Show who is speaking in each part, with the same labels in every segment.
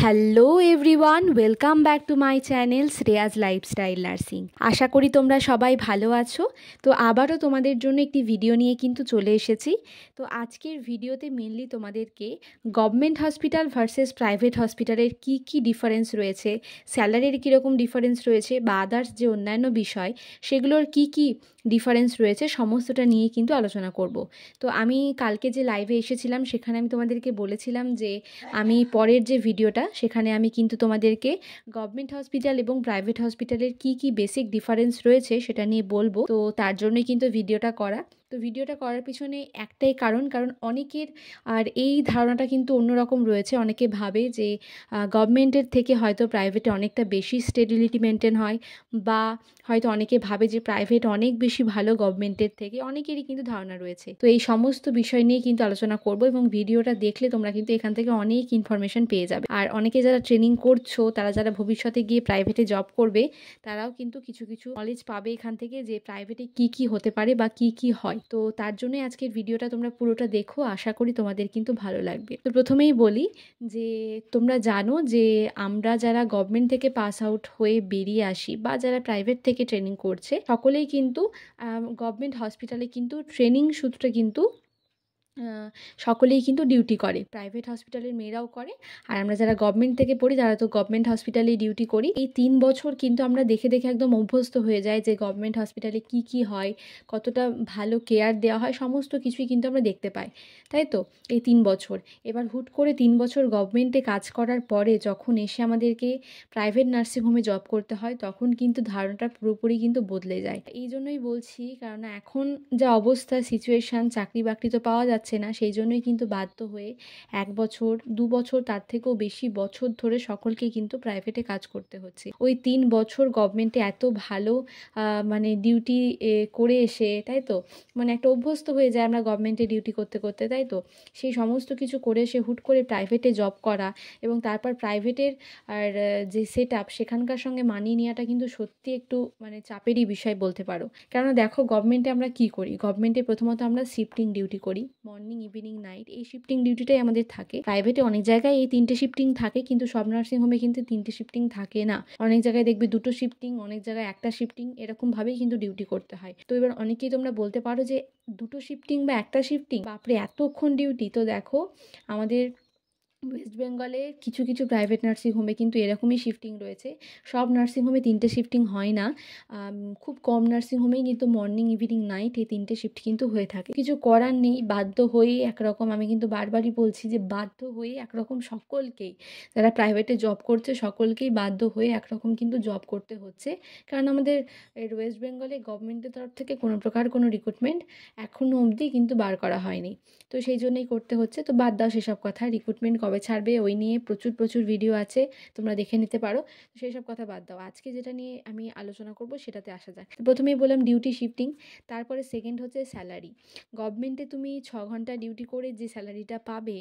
Speaker 1: Hello everyone, welcome back to my channel Shreyas lifestyle nursing. আশা করি তোমরা সবাই ভালো আছো। তো আবারও তোমাদের জন্য একটি ভিডিও নিয়ে কিন্তু চলে এসেছি। তো আজকের ভিডিওতে মেনলি তোমাদেরকে গভর্নমেন্ট হসপিটাল ভার্সেস প্রাইভেট হসপিটালের কি ডিফারেন্স রয়েছে, স্যালারির কীরকম ডিফারেন্স রয়েছে বা আদার্স যে অন্যান্য বিষয় সেগুলোর কি ডিফারেন্স রয়েছে সমস্তটা নিয়ে কিন্তু আলোচনা করব। তো আমি কালকে যে লাইভে এসেছিলাম সেখানে আমি তোমাদেরকে বলেছিলাম যে আমি পরের যে ভিডিওটা সেখানে আমি কিন্তু তোমাদেরকে গভর্নমেন্ট হসপিটাল এবং প্রাইভেট হসপিটালের কি বেসিক ডিফারেন্স রয়েছে সেটা নিয়ে বলবো। তো তার জন্যই কিন্তু ভিডিওটা করা। তো ভিডিওটা করার পিছনে একটাই কারণ অনেকের আর এই ধারণাটা কিন্তু অন্যরকম রয়েছে। অনেকে ভাবে যে গভর্নমেন্টের থেকে হয়তো প্রাইভেটে অনেকটা বেশি স্টেবিলিটি মেনটেন হয়, বা হয়তো অনেকে ভাবে যে প্রাইভেট অনেক বেশি ভালো গভর্নমেন্টের থেকে। অনেকেরই কিন্তু ধারণা রয়েছে। তো এই সমস্ত বিষয় নিয়ে কিন্তু আলোচনা করব এবং ভিডিওটা দেখলে তোমরা কিন্তু এখান থেকে অনেক ইনফরমেশন পেয়ে যাবে। আর অনেকে যারা ট্রেনিং করছো, তারা যারা ভবিষ্যতে গিয়ে প্রাইভেটে জব করবে, তারাও কিন্তু কিছু নলেজ পাবে এখান থেকে যে প্রাইভেটে কি হতে পারে বা কি হয়। তো তার জন্যই আজকের ভিডিওটা তোমরা পুরোটা দেখো, আশা করি তোমাদের কিন্তু ভালো লাগবে। তো প্রথমেই বলি যে তোমরা জানো যে আমরা যারা গভর্নমেন্ট থেকে পাস আউট হয়ে বেরিয়ে আসি বা যারা প্রাইভেট থেকে ট্রেনিং করছে, সকলেই কিন্তু গভর্নমেন্ট হসপিটালে কিন্তু ট্রেনিং সূত্রে কিন্তু সকলেই কিন্তু ডিউটি করে। প্রাইভেট হসপিটালের মেয়েরাও করে, আর আমরা যারা গভর্নমেন্ট থেকে পড়ি তারা তো গভর্নমেন্ট হসপিটালেই ডিউটি করি। এই 3 বছর কিন্তু আমরা দেখে একদম অভ্যস্ত হয়ে যাই যে গভর্নমেন্ট হসপিটালে কি হয়, কতটা ভালো কেয়ার দেওয়া হয়, সমস্ত কিছুই কিন্তু আমরা দেখতে পাই, তাই তো? এই 3 বছর এবার হুট করে 3 বছর গভর্নমেন্টে কাজ করার পরে যখন এসে আমাদেরকে প্রাইভেট নার্সিংহোমে জব করতে হয়, তখন কিন্তু ধারণাটা পুরোপুরি কিন্তু বদলে যায়। এই জন্যই বলছি, কারণ এখন যা অবস্থা, সিচুয়েশান, চাকরি বাকরি তো পাওয়া যাচ্ছে না, সেই জন্যই কিন্তু বাধ্য হয়ে 1 বছর 2 বছর তার থেকেও বেশি বছর ধরে সকলকেই কিন্তু প্রাইভেটে কাজ করতে হচ্ছে। ওই 3 বছর গভর্নমেন্টে এত ভালো মানে ডিউটি করে এসে, তাই তো? মানে একটা অভ্যস্ত হয়ে যায় আমরা গভর্নমেন্টে ডিউটি করতে করতে, তাই তো? সেই সমস্ত কিছু করে এসে হুট করে প্রাইভেটে জব করা এবং তারপর প্রাইভেটের আর যে সেট আপ সেখানকার সঙ্গে মানিয়ে নেওয়াটা কিন্তু সত্যি একটু মানে চাপেরই বিষয় বলতে পারো। কেননা দেখো, গভর্নমেন্টে আমরা কি করি? গভর্নমেন্টে প্রথমত আমরা শিফটিং ডিউটি করি, মর্নিং, ইভিনিং, নাইট। এই শিফটিং ডিউটিটাই আমাদের থাকে। প্রাইভেটে অনেক জায়গায় এই 3টে শিফটিং থাকে, কিন্তু সব নার্সিংহোমে কিন্তু 3টে শিফটিং থাকে না। অনেক জায়গায় দেখবে 2টো শিফটিং, অনেক জায়গায় 1টা শিফটিং, এরকমভাবেই কিন্তু ডিউটি করতে হয়। তো এবার অনেকেই তোমরা বলতে পারো যে 2টো শিফটিং বা 1টা শিফটিং, বাপরে এতক্ষণ ডিউটি! তো দেখো, আমাদের ওয়েস্ট বেঙ্গলে কিছু প্রাইভেট নার্সিংহোমে কিন্তু এরকমই শিফটিং রয়েছে। সব নার্সিংহোমে 3টে শিফটিং হয় না। খুব কম নার্সিংহোমেই কিন্তু মর্নিং, ইভিনিং, নাইট এই 3টে শিফট কিন্তু হয়ে থাকে। কিছু করার নেই, বাধ্য হয়েই একরকম, আমি কিন্তু বারবারই বলছি যে বাধ্য হয়েই একরকম সকলকেই, যারা প্রাইভেটে জব করছে সকলকেই বাধ্য হয়ে একরকম কিন্তু জব করতে হচ্ছে। কারণ আমাদের ওয়েস্ট বেঙ্গলে গভর্নমেন্টের তরফ থেকে কোনো প্রকার কোনো রিক্রুটমেন্ট এখনও অবধি কিন্তু বার করা হয়নি। তো সেই জন্যই করতে হচ্ছে। তো বাদ দাও সেসব কথা, রিক্রুটমেন্ট কবে ছাড়বে ওই নিয়ে প্রচুর ভিডিও আছে, তোমরা দেখে নিতে পারো। সেই সব কথা বাদ দাও, আজকে যেটা নিয়ে আমি আলোচনা করব সেটাতে আসা যাক। প্রথমেই বললাম ডিউটি শিফটিং, তারপরে সেকেন্ড হচ্ছে স্যালারি। গভর্নমেন্টে তুমি 6 ঘন্টা ডিউটি করে যে স্যালারিটা পাবে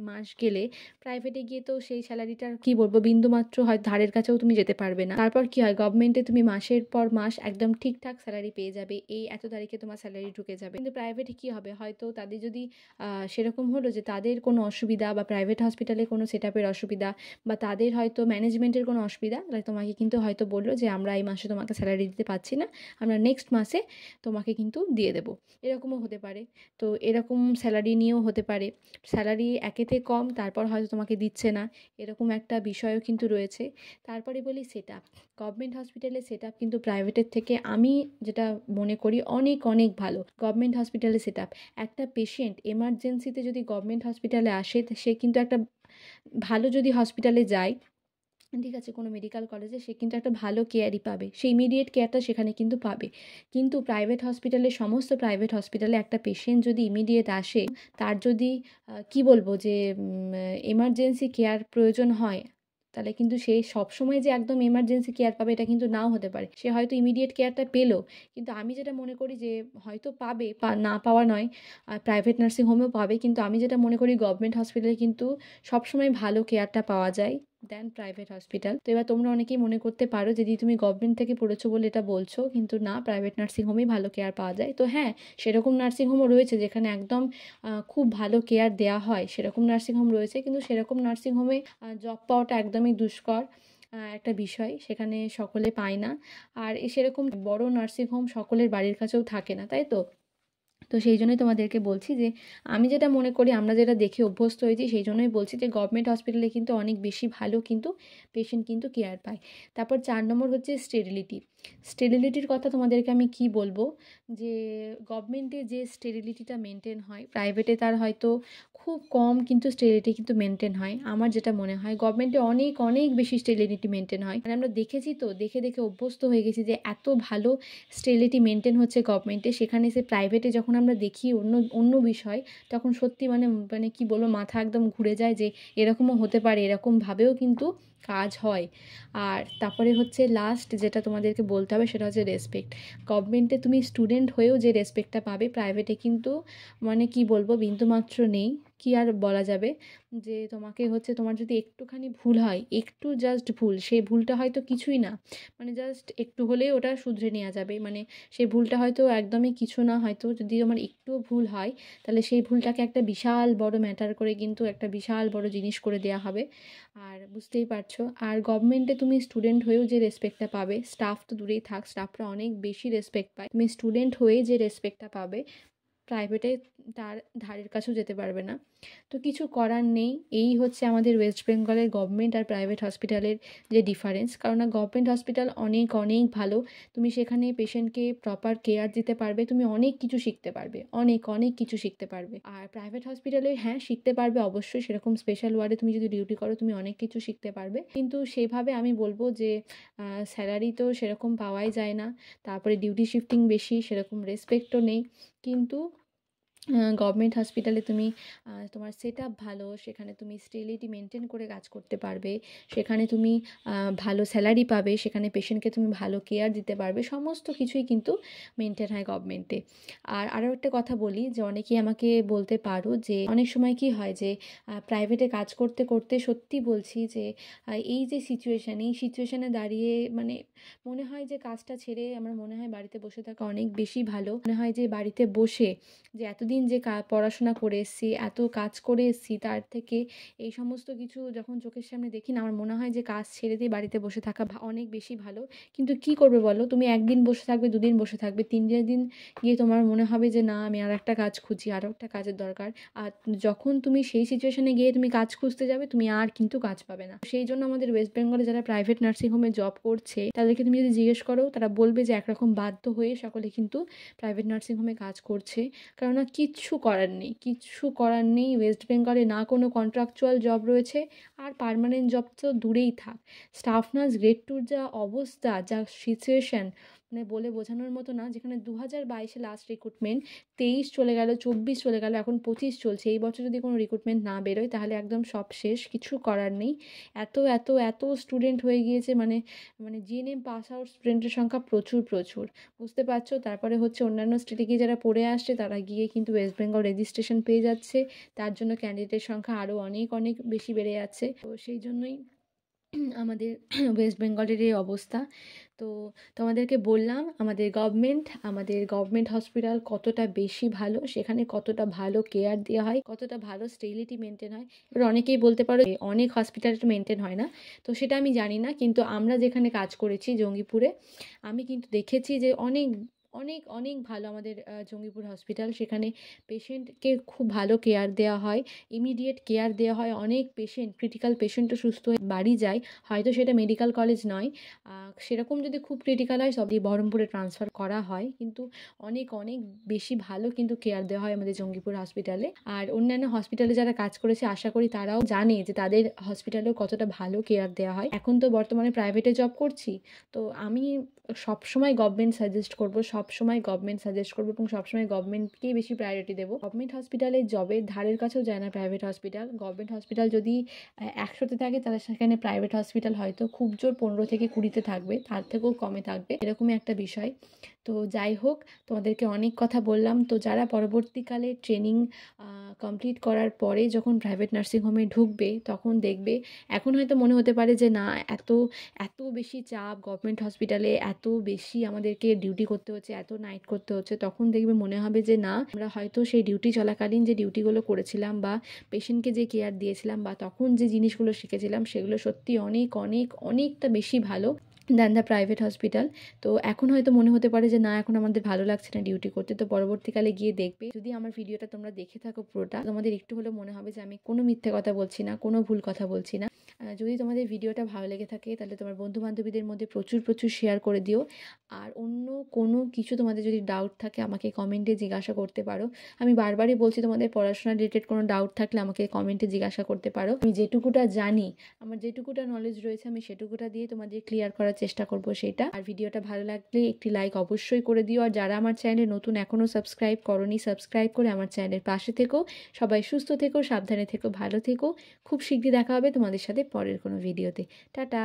Speaker 1: মাস গেলে, প্রাইভেটে গিয়ে তো সেই স্যালারিটার কি বলবো, বিন্দুমাত্র হয় ধারের কাছেও তুমি যেতে পারবে না। তারপর কি হয়, গভর্নমেন্টে তুমি মাসের পর মাস একদম ঠিকঠাক স্যালারি পেয়ে যাবে, এই এত তারিখে তোমার স্যালারি ঢুকে যাবে। কিন্তু প্রাইভেটে কি হবে, হয়তো তাদের যদি সেরকম হলো যে তাদের কোনো অসুবিধা, বা প্রাইভেট হসপিটালে কোনো সেট আপের অসুবিধা, বা তাদের হয়তো ম্যানেজমেন্টের কোনো অসুবিধা, তাহলে তোমাকে কিন্তু হয়তো বললো যে আমরা এই মাসে তোমাকে স্যালারি দিতে পারছি না, আমরা নেক্সট মাসে তোমাকে কিন্তু দিয়ে দেবো। এরকমও হতে পারে। তো এরকম স্যালারি নিয়েও হতে পারে, স্যালারি একেতে কম, তারপর হয়তো তোমাকে দিচ্ছে না, এরকম একটা বিষয়ও কিন্তু রয়েছে। তারপরে বলি সেট আপ। গভর্নমেন্ট হসপিটালের সেট আপ কিন্তু প্রাইভেটের থেকে আমি যেটা মনে করি অনেক ভালো। গভর্নমেন্ট হসপিটালের সেট আপ, একটা পেশেন্ট এমার্জেন্সিতে যদি গভর্নমেন্ট হসপিটালে আসে, সে কিন্তু একটা ভালো যদি হসপিটালে যায়, ঠিক আছে, কোনো মেডিকেল কলেজে, সে কিন্তু একটা ভালো কেয়ারই পাবে, সে ইমিডিয়েট কেয়ারটা সেখানে কিন্তু পাবে। কিন্তু প্রাইভেট হসপিটালে, সমস্ত প্রাইভেট হসপিটালে একটা পেশেন্ট যদি ইমিডিয়েট আসে, তার যদি কি বলবো যে এমার্জেন্সি কেয়ার প্রয়োজন হয়, তাহলে কিন্তু সে সবসময় যে একদম এমার্জেন্সি কেয়ার পাবে এটা কিন্তু নাও হতে পারে। সে হয়তো ইমিডিয়েট কেয়ারটা পেলো, কিন্তু আমি যেটা মনে করি যে হয়তো পাবে, না পাওয়া নয়, প্রাইভেট নার্সিং হোমেও পাবে, কিন্তু আমি যেটা মনে করি গভর্নমেন্ট হসপিটালে কিন্তু সবসময় ভালো কেয়ারটা পাওয়া যায়। দেন প্রাইভেট হসপিটাল। তো এবার তোমরা অনেকেই মনে করতে পারো যদি তুমি গভর্নমেন্ট থেকে পড়েছো বলে এটা বলছো, কিন্তু না, প্রাইভেট নার্সিংহোমেই ভালো কেয়ার পাওয়া যায়। তো হ্যাঁ, সেরকম নার্সিংহোমও রয়েছে যেখানে একদম খুব ভালো কেয়ার দেওয়া হয়, সেরকম নার্সিংহোম রয়েছে, কিন্তু সেরকম নার্সিংহোমে জব পাওয়াটা একদমই দুষ্কর একটা বিষয়, সেখানে সকলে পায় না। আর সেরকম বড় নার্সিংহোম সকলের বাড়ির কাছেও থাকে না, তাই তো? তো সেই জন্যই তোমাদেরকে বলছি যে আমি যেটা মনে করি, আমরা যেটা দেখে অভ্যস্ত হয়েছি, সেই জন্যই বলছি যে গভর্নমেন্ট হসপিটালে কিন্তু অনেক বেশি ভালো কিন্তু পেশেন্ট কিন্তু কেয়ার পায়। তারপর 4 নম্বর হচ্ছে স্টেরিলিটি। স্টেরিলিটির কথা তোমাদেরকে আমি কি বলবো, যে গভর্নমেন্টে যে স্টেরিলিটিটা মেনটেন হয়, প্রাইভেটে তার হয়তো খুব কম কিন্তু স্টেরিলিটি কিন্তু মেনটেন হয়। আমার যেটা মনে হয় গভর্নমেন্টে অনেক অনেক বেশি স্টেরিলিটি মেনটেন হয়। মানে আমরা দেখেছি তো, দেখে দেখে অভ্যস্ত হয়ে গেছি যে এত ভালো স্টেরিলিটি মেনটেন হচ্ছে গভর্নমেন্টে, সেখানে সে প্রাইভেটে যখন আমরা দেখি অন্য অন্য বিষয়, তখন সত্যি মানে মানে কি বলবো, মাথা একদম ঘুরে যায় যে এরকমও হতে পারে, এরকমভাবেও কিন্তু কাজ হয়। আর তারপরে হচ্ছে লাস্ট যেটা তোমাদেরকে বলতে হবে সেটা হচ্ছে রেসপেক্ট। গভর্নমেন্টে তুমি স্টুডেন্ট হয়েও যে রেসপেক্টটা পাবে, প্রাইভেটে কিন্তু মানে কি বলবো, বিন্দুমাত্র নেই। কি আর বলা যাবে, যে তোমাকে হচ্ছে তোমার যদি একটুখানি ভুল হয়, একটু জাস্ট ভুল, সেই ভুলটা হয়তো কিছুই না, মানে জাস্ট একটু হলেই ওটা শুধরে নেওয়া যাবে। মানে সেই ভুলটা হয়তো একদমই কিছু না, হয়তো যদি আমার একটুও ভুল হয় তাহলে সেই ভুলটাকে একটা বিশাল বড় ম্যাটার করে কিন্তু একটা বিশাল বড় জিনিস করে দেওয়া হবে। আর বুঝতেই পারছো, আর গভর্নমেন্টে তুমি স্টুডেন্ট হয়েও যে রেসপেক্টটা পাবে, স্টাফ তো দূরেই থাক, স্টাফরা অনেক বেশি রেসপেক্ট পায়, তুমি স্টুডেন্ট হয়ে যে রেসপেক্টটা পাবে, প্রাইভেটে তার ধারের কাছেও যেতে পারবে না। তো কিছু করার নেই, এই হচ্ছে আমাদের ওয়েস্ট বেঙ্গলের গভর্নমেন্ট আর প্রাইভেট হসপিটালের যে ডিফারেন্স। কারণ গভর্নমেন্ট হসপিটাল অনেক অনেক ভালো, তুমি সেখানে পেশেন্টকে প্রপার কেয়ার দিতে পারবে, তুমি অনেক কিছু শিখতে পারবে, অনেক অনেক কিছু শিখতে পারবে। আর প্রাইভেট হসপিটালে হ্যাঁ শিখতে পারবে অবশ্যই, সেরকম স্পেশাল ওয়ার্ডে তুমি যদি ডিউটি করো তুমি অনেক কিছু শিখতে পারবে, কিন্তু সেভাবে আমি বলবো যে স্যালারি তো সেরকম পাওয়াই যায় না, তারপরে ডিউটি শিফটিং বেশি, সেরকম রেসপেক্টও নেই। কিন্তু গভর্নমেন্ট হসপিটালে তুমি তোমার সেট আপ ভালো, সেখানে তুমি স্টেবিলিটি মেনটেন করে কাজ করতে পারবে, সেখানে তুমি ভালো স্যালারি পাবে, সেখানে পেশেন্টকে তুমি ভালো কেয়ার দিতে পারবে, সমস্ত কিছুই কিন্তু মেনটেন হয় গভর্নমেন্টে। আর আরও একটা কথা বলি, যে অনেকেই আমাকে বলতে পারো যে অনেক সময় কি হয় যে প্রাইভেটে কাজ করতে করতে সত্যি বলছি যে এই যে সিচুয়েশান, এই সিচুয়েশানে দাঁড়িয়ে মানে মনে হয় যে কাজটা ছেড়ে আমার মনে হয় বাড়িতে বসে থাকা অনেক বেশি ভালো। মনে হয় যে বাড়িতে বসে যে এতদিন যে পড়াশোনা করে এসেছি, এত কাজ করে এসেছি, তার থেকে এই সমস্ত কিছু যখন চোখের সামনে দেখি না, আমার মনে হয় যে কাজ ছেড়ে দিয়ে বাড়িতে বসে থাকা অনেক বেশি ভালো। কিন্তু কি করবে বলো, তুমি একদিন বসে থাকবে, দুদিন বসে থাকবে, তিন দিন গিয়ে তোমার মনে হবে যে না, আমি আর একটা কাজ খুঁজি, আরও একটা কাজের দরকার। আর যখন তুমি সেই সিচুয়েশনে গিয়ে তুমি কাজ খুঁজতে যাবে, তুমি আর কিন্তু কাজ পাবে না। সেই জন্য আমাদের ওয়েস্ট বেঙ্গলে যারা প্রাইভেট নার্সিংহোমে জব করছে, তাদেরকে তুমি যদি জিজ্ঞেস করো, তারা বলবে যে একরকম বাধ্য হয়ে সকলে কিন্তু প্রাইভেট নার্সিংহোমে কাজ করছে। কেননা কিচ্ছু করার নেই, কিচ্ছু করার নেই। ওয়েস্ট বেঙ্গলে না কোনো কন্ট্রাকচুয়াল জব রয়েছে, আর পার্মানেন্ট জব তো দূরেই থাক। স্টাফ নার্স গ্রেড টুর যা অবস্থা, যা সিচুয়েশান, মানে বলে বোঝানোর মতো না। যেখানে 2022-এ লাস্ট রিক্রুটমেন্ট, 23 চলে গেল, 24 চলে গেল, এখন 25 চলছে। এই বছর যদি কোনো রিক্রুটমেন্ট না বেরোয় তাহলে একদম সব শেষ, কিছু করার নেই। এত এত এত স্টুডেন্ট হয়ে গিয়েছে, মানে মানে জিএনএম পাস আউট স্টুডেন্টের সংখ্যা প্রচুর প্রচুর, বুঝতে পারছো। তারপরে হচ্ছে অন্যান্য স্টেটে গিয়ে যারা পড়ে আসছে, তারা গিয়ে কিন্তু ওয়েস্ট বেঙ্গল রেজিস্ট্রেশন পেয়ে যাচ্ছে, তার জন্য ক্যান্ডিডেটের সংখ্যা আরও অনেক অনেক বেশি বেড়ে যাচ্ছে। তো সেই জন্যই আমাদের ওয়েস্ট বেঙ্গলের এই অবস্থা। তো তোমাদেরকে বললাম আমাদের গভর্নমেন্ট হসপিটাল কতটা বেশি ভালো, সেখানে কতটা ভালো কেয়ার দেওয়া হয়, কতটা ভালো স্টেবিলিটি মেনটেন হয়। এবার অনেকেই বলতে পারো অনেক হসপিটালে তো মেনটেন হয় না, তো সেটা আমি জানি না, কিন্তু আমরা যেখানে কাজ করেছি জঙ্গিপুরে, আমি কিন্তু দেখেছি যে অনেক অনেক অনেক ভালো আমাদের জঙ্গিপুর হসপিটাল। সেখানে পেশেন্টকে খুব ভালো কেয়ার দেওয়া হয়, ইমিডিয়েট কেয়ার দেওয়া হয়। অনেক পেশেন্ট, ক্রিটিক্যাল পেশেন্টও সুস্থ হয়ে বাড়ি যায়, হয়তো সেটা মেডিকেল কলেজ নয়, সেরকম যদি খুব ক্রিটিক্যাল হয় সবই বহরমপুরে ট্রান্সফার করা হয়, কিন্তু অনেক অনেক বেশি ভালো কিন্তু কেয়ার দেওয়া হয় আমাদের জঙ্গিপুর হসপিটালে। আর অন্যান্য হসপিটালে যারা কাজ করেছে আশা করি তারাও জানে যে তাদের হসপিটালেও কতটা ভালো কেয়ার দেওয়া হয়। এখন তো বর্তমানে প্রাইভেটে জব করছি, তো আমি সবসময় গভর্নমেন্ট সাজেস্ট করবো, সবসময় গভর্নমেন্ট সাজেস্ট করবো, এবং সবসময় গভর্নমেন্টকেই বেশি প্রায়োরিটি দেবো। গভর্নমেন্ট হসপিটালের জবের ধারের কাছেও যায় না প্রাইভেট হসপিটাল। গভর্নমেন্ট হসপিটাল যদি 100-তে থাকে, তাহলে সেখানে প্রাইভেট হসপিটাল হয়তো খুব জোর 15 থেকে 20-তে থাকবে, তার থেকেও কমে থাকবে, এরকমই একটা বিষয়। তো যাই হোক, তোমাদেরকে অনেক কথা বললাম। তো যারা পরবর্তীকালে ট্রেনিং কমপ্লিট করার পরে যখন প্রাইভেট নার্সিং হোমে ঢুকবে, তখন দেখবে এখন হয়তো মনে হতে পারে যে না, এত এত বেশি চাপ গভর্নমেন্ট হসপিটালে, এত বেশি আমাদেরকে ডিউটি করতে হচ্ছে, এত নাইট করতে হচ্ছে। তখন দেখবে মনে হবে যে না, আমরা হয়তো সেই ডিউটি চলাকালীন যে ডিউটিগুলো করেছিলাম বা পেশেন্টকে যে কেয়ার দিয়েছিলাম বা তখন যে জিনিসগুলো শিখেছিলাম, সেগুলো সত্যি অনেক অনেক অনেকটা বেশি ভালো দ্যান দ্য প্রাইভেট হসপিটাল। তো এখন হয়তো মনে হতে পারে যে না, এখন আমাদের ভালো লাগছে না ডিউটি করতে। তো পরবর্তীকালে গিয়ে দেখবে, যদি আমার ভিডিওটা তোমরা দেখে থাকো পুরোটা, তোমাদের একটু হলেও মনে হবে যে আমি কোনো মিথ্যে কথা বলছি না, কোনো ভুল কথা বলছি না। যদি তোমাদের ভিডিওটা ভালো লেগে থাকে তাহলে তোমার বন্ধু বান্ধবীদের মধ্যে প্রচুর প্রচুর শেয়ার করে দিও। আর অন্য কোনো কিছু তোমাদের যদি ডাউট থাকে আমাকে কমেন্টে জিজ্ঞাসা করতে পারো। আমি বারবারই বলছি, তোমাদের পড়াশোনা রিলেটেড কোনো ডাউট থাকলে আমাকে কমেন্টে জিজ্ঞাসা করতে পারো। আমি যেটুকুটা জানি, আমার যেটুকুটা নলেজ রয়েছে, আমি সেটুকুটা দিয়ে তোমাদের ক্লিয়ার করার চেষ্টা করব সেটা। আর ভিডিওটা ভালো লাগলে একটি লাইক অবশ্যই করে দিও। আর যারা আমার চ্যানেলে নতুন, এখনও সাবস্ক্রাইব করোনি, সাবস্ক্রাইব করে আমার চ্যানেলের পাশে থেকো। সবাই সুস্থ থেকো, সাবধানে থেকো, ভালো থেকো। খুব শীঘ্রই দেখা হবে তোমাদের সাথে পরের কোনো ভিডিওতে। টাটা।